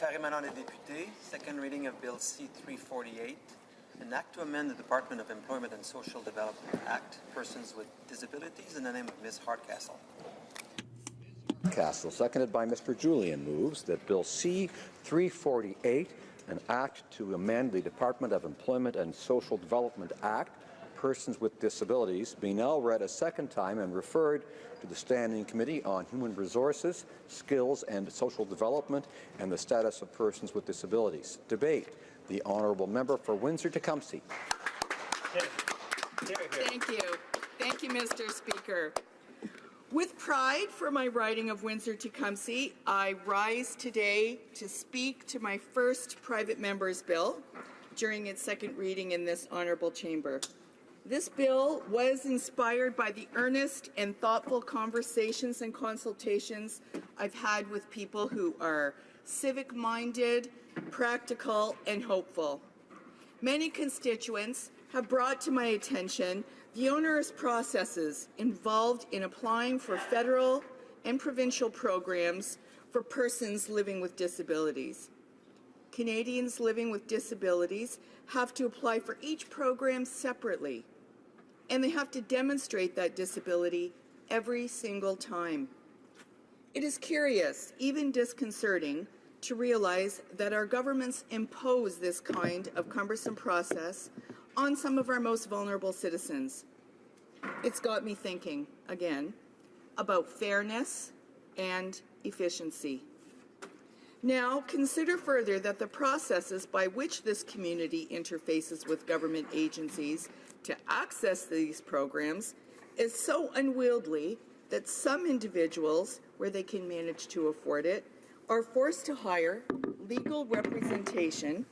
Affaires émanant des députés, second reading of Bill C-348, an act to amend the Department of Employment and Social Development Act, Persons with Disabilities, in the name of Ms. Hardcastle. Hardcastle, seconded by Mr. Julian, moves that Bill C-348, an act to amend the Department of Employment and Social Development Act, Persons with Disabilities, be now read a second time and referred to the Standing Committee on Human Resources, Skills and Social Development and the Status of Persons with Disabilities. Debate. The Honourable Member for Windsor-Tecumseh. Thank you. Thank you, Mr. Speaker. With pride for my riding of Windsor-Tecumseh, I rise today to speak to my first private member's bill during its second reading in this honourable chamber. This bill was inspired by the earnest and thoughtful conversations and consultations I've had with people who are civic-minded, practical, and hopeful. Many constituents have brought to my attention the onerous processes involved in applying for federal and provincial programs for persons living with disabilities. Canadians living with disabilities have to apply for each program separately, and they have to demonstrate that disability every single time. It is curious, even disconcerting, to realize that our governments impose this kind of cumbersome process on some of our most vulnerable citizens. It's got me thinking, again, about fairness and efficiency. Now, consider further that the processes by which this community interfaces with government agencies to access these programs is so unwieldy that some individuals, where they can manage to afford it, are forced to hire legal representation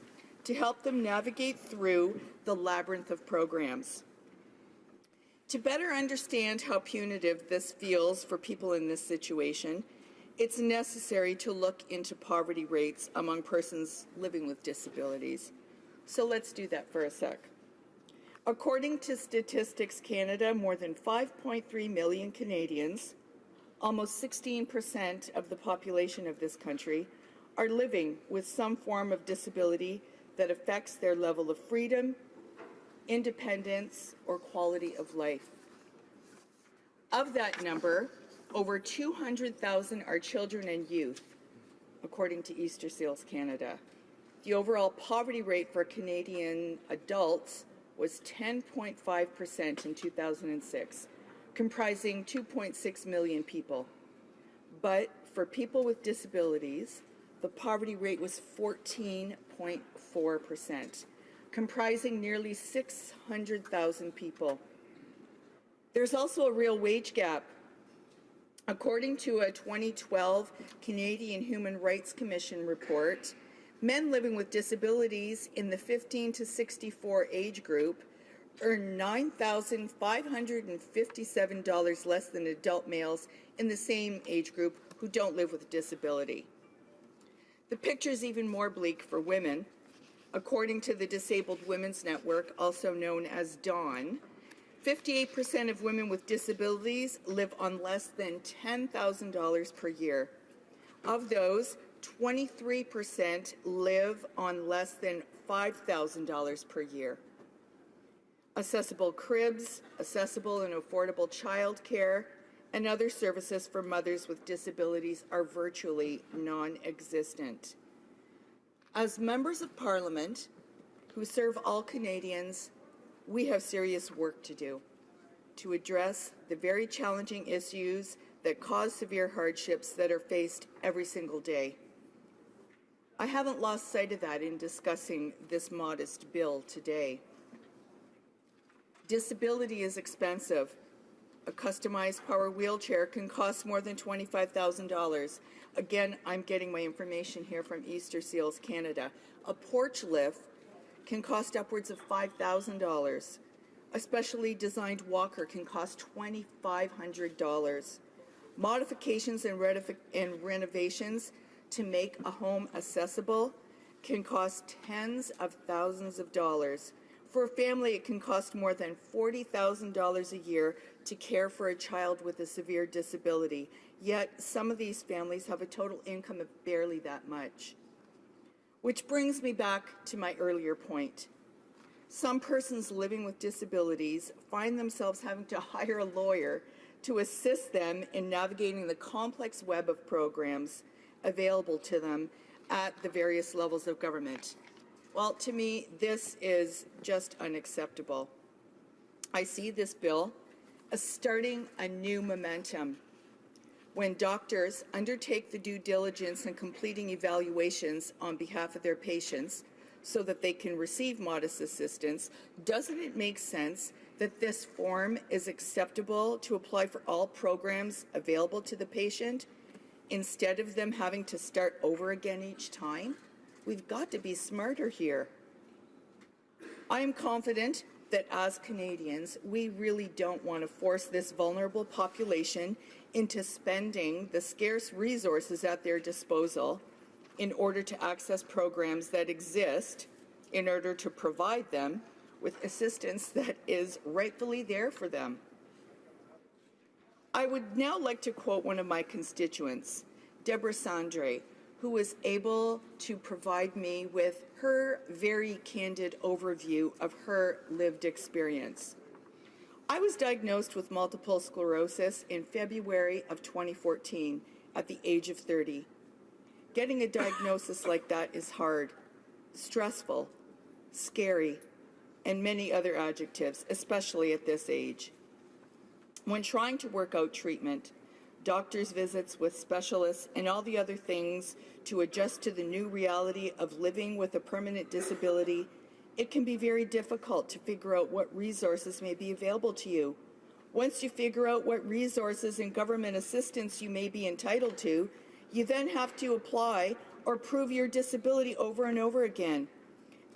to help them navigate through the labyrinth of programs. To better understand how punitive this feels for people in this situation, it's necessary to look into poverty rates among persons living with disabilities. So let's do that for a sec. According to Statistics Canada, more than 5.3 million Canadians, almost 16% of the population of this country, are living with some form of disability that affects their level of freedom, independence, or quality of life. Of that number, over 200,000 are children and youth, according to Easter Seals Canada. The overall poverty rate for Canadian adults was 10.5% in 2006, comprising 2.6 million people. But for people with disabilities, the poverty rate was 14.4%, comprising nearly 600,000 people. There's also a real wage gap. According to a 2012 Canadian Human Rights Commission report, men living with disabilities in the 15 to 64 age group earn $9,557 less than adult males in the same age group who don't live with a disability. The picture is even more bleak for women. According to the Disabled Women's Network, also known as DAWN, 58% of women with disabilities live on less than $10,000 per year. Of those, 23% live on less than $5,000 per year. Accessible cribs, accessible and affordable child care, and other services for mothers with disabilities are virtually non-existent. As members of Parliament who serve all Canadians, we have serious work to do to address the very challenging issues that cause severe hardships that are faced every single day. I haven't lost sight of that in discussing this modest bill today. Disability is expensive. A customized power wheelchair can cost more than $25,000. Again, I'm getting my information here from Easter Seals Canada. A porch lift can cost upwards of $5,000. A specially designed walker can cost $2,500. Modifications and renovations to make a home accessible can cost tens of thousands of dollars. For a family, it can cost more than $40,000 a year to care for a child with a severe disability. Yet, some of these families have a total income of barely that much. Which brings me back to my earlier point. Some persons living with disabilities find themselves having to hire a lawyer to assist them in navigating the complex web of programs available to them at the various levels of government. Well, to me, this is just unacceptable. I see this bill as starting a new momentum. When doctors undertake the due diligence in completing evaluations on behalf of their patients so that they can receive modest assistance, doesn't it make sense that this form is acceptable to apply for all programs available to the patient instead of them having to start over again each time? We've got to be smarter here. I am confident that as Canadians, we really don't want to force this vulnerable population into spending the scarce resources at their disposal in order to access programs that exist, in order to provide them with assistance that is rightfully there for them. I would now like to quote one of my constituents, Deborah Sandre, who was able to provide me with her very candid overview of her lived experience. I was diagnosed with multiple sclerosis in February of 2014 at the age of 30. Getting a diagnosis like that is hard, stressful, scary, and many other adjectives, especially at this age. When trying to work out treatment, doctor's visits with specialists, and all the other things to adjust to the new reality of living with a permanent disability, it can be very difficult to figure out what resources may be available to you. Once you figure out what resources and government assistance you may be entitled to, you then have to apply or prove your disability over and over again.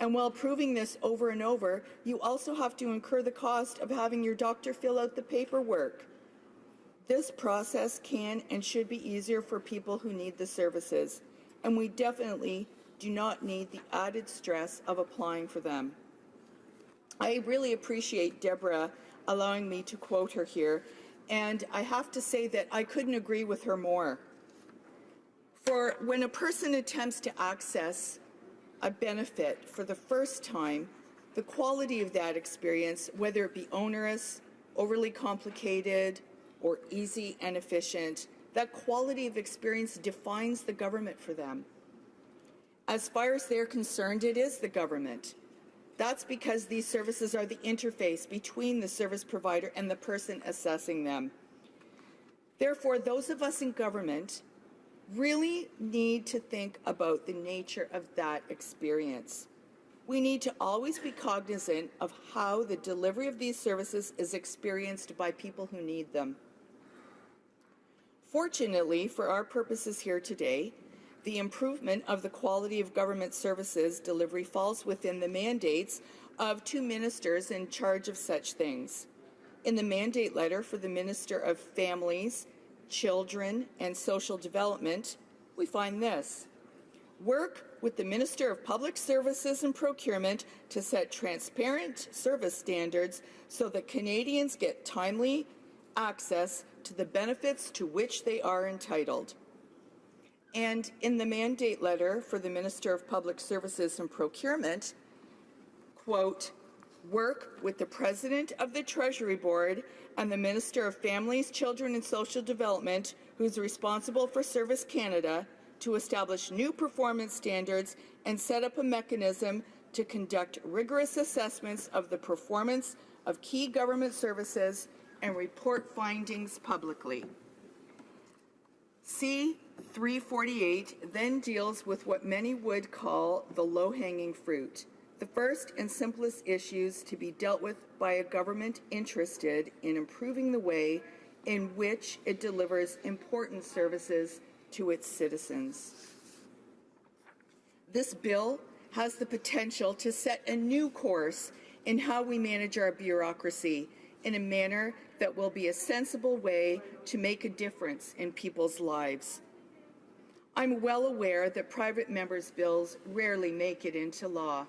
And while proving this over and over, you also have to incur the cost of having your doctor fill out the paperwork. This process can and should be easier for people who need the services, and we definitely do not need the added stress of applying for them. I really appreciate Deborah allowing me to quote her here, and I have to say that I couldn't agree with her more. For when a person attempts to access a benefit for the first time, the quality of that experience, whether it be onerous, overly complicated, or easy and efficient, that quality of experience defines the government for them. As far as they're concerned, it is the government. That's because these services are the interface between the service provider and the person assessing them. Therefore, those of us in government really need to think about the nature of that experience. We need to always be cognizant of how the delivery of these services is experienced by people who need them. Fortunately, for our purposes here today, the improvement of the quality of government services delivery falls within the mandates of two ministers in charge of such things. In the mandate letter for the Minister of Families, Children and Social Development, we find this: work with the Minister of Public Services and Procurement to set transparent service standards so that Canadians get timely access to the benefits to which they are entitled. And in the mandate letter for the Minister of Public Services and Procurement, quote, work with the President of the Treasury Board and the Minister of Families, Children and Social Development, who's responsible for Service Canada, to establish new performance standards and set up a mechanism to conduct rigorous assessments of the performance of key government services and report findings publicly. C-348 then deals with what many would call the low-hanging fruit, the first and simplest issues to be dealt with by a government interested in improving the way in which it delivers important services to its citizens. This bill has the potential to set a new course in how we manage our bureaucracy in a manner that will be a sensible way to make a difference in people's lives. I'm well aware that private members' bills rarely make it into law.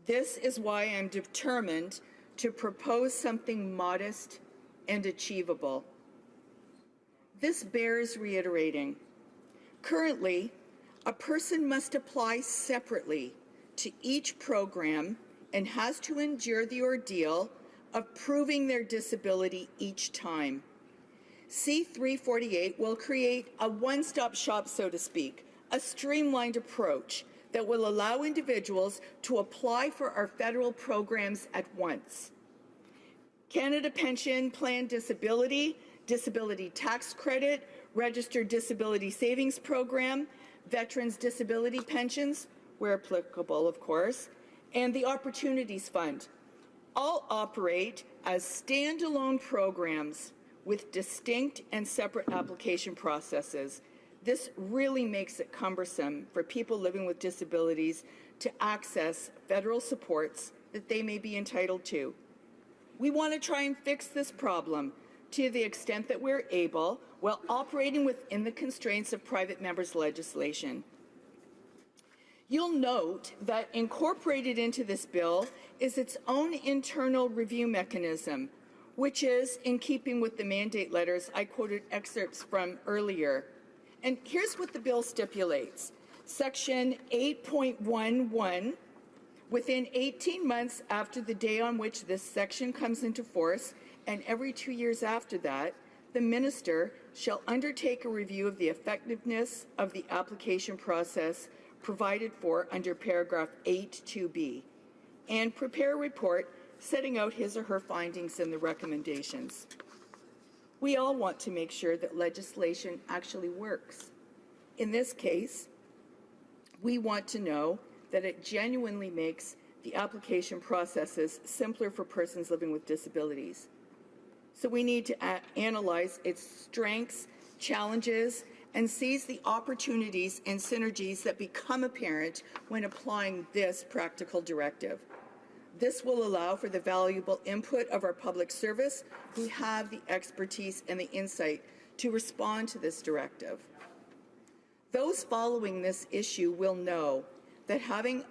This is why I'm determined to propose something modest and achievable. This bears reiterating. Currently, A person must apply separately to each program and has to endure the ordeal of proving their disability each time. C348 will create a one-stop shop, so to speak, a streamlined approach that will allow individuals to apply for our federal programs at once. Canada Pension Plan Disability, Disability Tax Credit, Registered Disability Savings Program, Veterans Disability Pensions, where applicable, of course, and the Opportunities Fund all operate as standalone programs with distinct and separate application processes. This really makes it cumbersome for people living with disabilities to access federal supports that they may be entitled to. We want to try and fix this problem to the extent that we're able while operating within the constraints of private members' legislation. You'll note that incorporated into this bill is its own internal review mechanism, which is in keeping with the mandate letters I quoted excerpts from earlier. And here's what the bill stipulates. Section 8.11, within 18 months after the day on which this section comes into force, and every 2 years after that, the minister shall undertake a review of the effectiveness of the application process provided for under paragraph 8.2b, and prepare a report setting out his or her findings and the recommendations. We all want to make sure that legislation actually works. In this case, we want to know that it genuinely makes the application processes simpler for persons living with disabilities. So we need to analyze its strengths, challenges, and seize the opportunities and synergies that become apparent when applying this practical directive. This will allow for the valuable input of our public service who have the expertise and the insight to respond to this directive. Those following this issue will know that having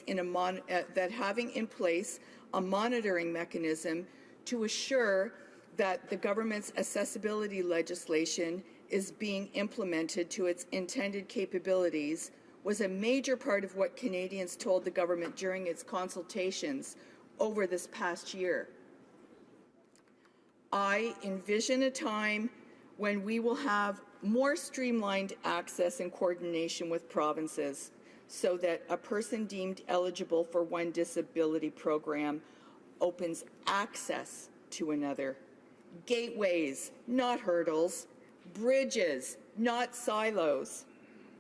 in place a monitoring mechanism to assure that the government's accessibility legislation is being implemented to its intended capabilities was a major part of what Canadians told the government during its consultations over this past year. I envision a time when we will have more streamlined access and coordination with provinces so that a person deemed eligible for one disability program opens access to another. Gateways, not hurdles. Bridges, not silos.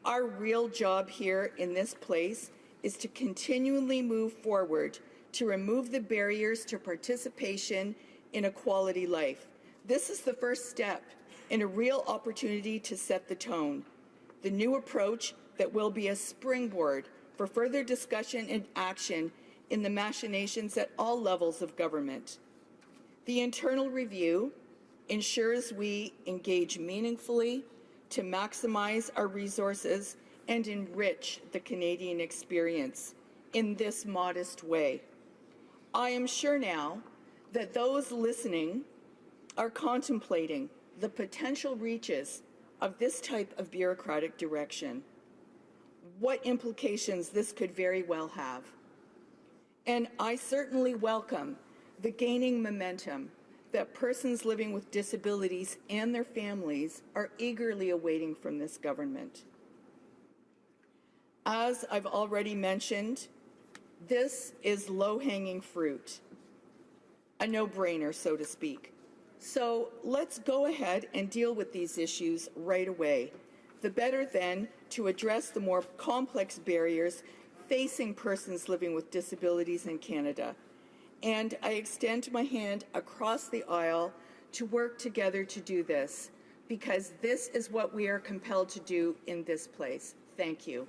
Our real job here in this place is to continually move forward to remove the barriers to participation in a quality life. This is the first step in a real opportunity to set the tone. The new approach that will be a springboard for further discussion and action in the machinations at all levels of government. The internal review ensures we engage meaningfully to maximize our resources and enrich the Canadian experience in this modest way. I am sure now that those listening are contemplating the potential reaches of this type of bureaucratic direction, what implications this could very well have. And I certainly welcome the gaining momentum that persons living with disabilities and their families are eagerly awaiting from this government. As I've already mentioned, this is low-hanging fruit, a no-brainer, so to speak. So let's go ahead and deal with these issues right away. The better then to address the more complex barriers facing persons living with disabilities in Canada. And I extend my hand across the aisle to work together to do this, because this is what we are compelled to do in this place. Thank you.